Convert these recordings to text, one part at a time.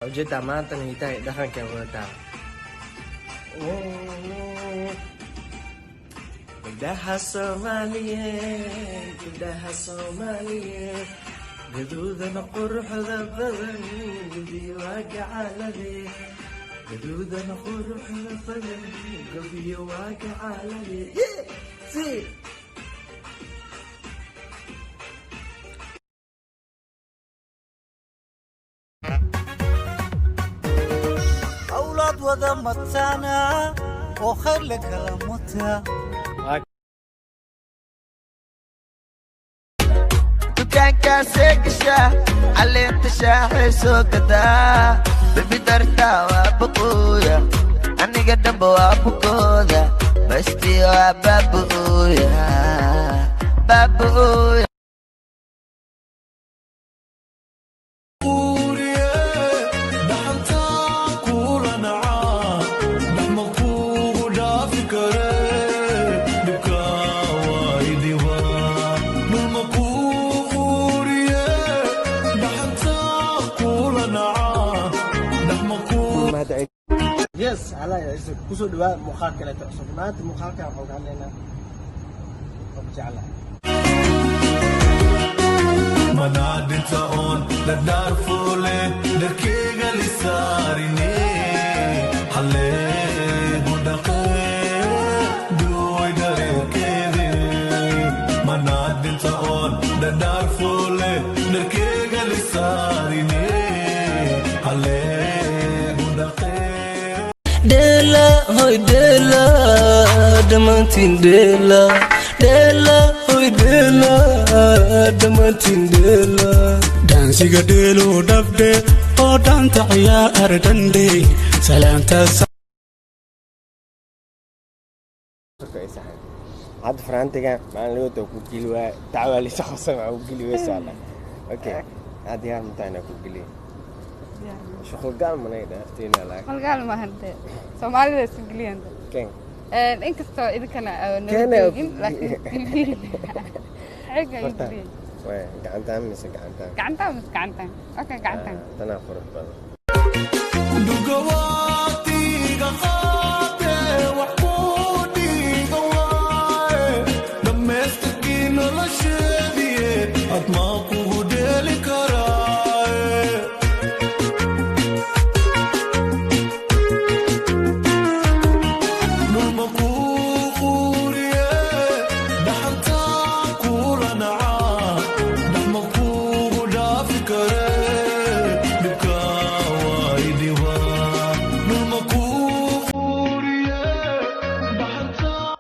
ujeeddaa maanta hidaha dhaqankan wadataa gabdhaha Soomaaliyeed gaduudana quruxda badan gubiyo waa gacalade gaduudana quruxda badan gubiyo waa gacalade أولاد وذا متانا وخير لك المتى دكانك سيكشا علي انت شاحي سوكدا ببدرتا وابقويا اني قدم بوابقودا بستي وابابقويا بابقويا Yes, ala ya isu kusoo dhawaa muuqaal kale cusub maanta muuqaalkan waxaan ka hadlaynaa oo jeclahay منادت اون لدار فولي دركيغا لساريني حلي ودقي دوي دركيغي منادت اون لدار فولي دركيغا لساريني حلي ودقي دلا هوي دلا دمانتين دلا دلا هوي دلا دمانتين دلا دانسيغا ديلو دبدي او دانتا عيار دندي سلامتا hadda faraantiga maalin loo ku gilwaa taawali saxsan oo gilwaa sala okay hadda yar mutaana ku gilay shaqo gaal manay dhaafteena laag qalgaal ma hante Soomaalida isku giliyaan keen inkastoo idinkana nabadgelin laakiin xaga giliyay way gacantaan okay gacantaan tana qurux badan دقواتيغا قاتي وحبوديغا واي دمستكين لشدي أطماقو ديلي كراي نمكو خوريه دحنتا كولا نعا دحمكو دافي كراي دكا وايدي وا نمكو خوريه دحنتا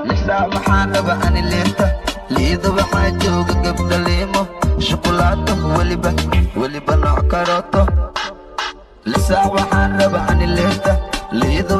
لسا waxaan raba ani leenta liido waxaa jooga gabdha liimo shukulaato weliba nooc karooto lisa waxaan raba ani leenta liido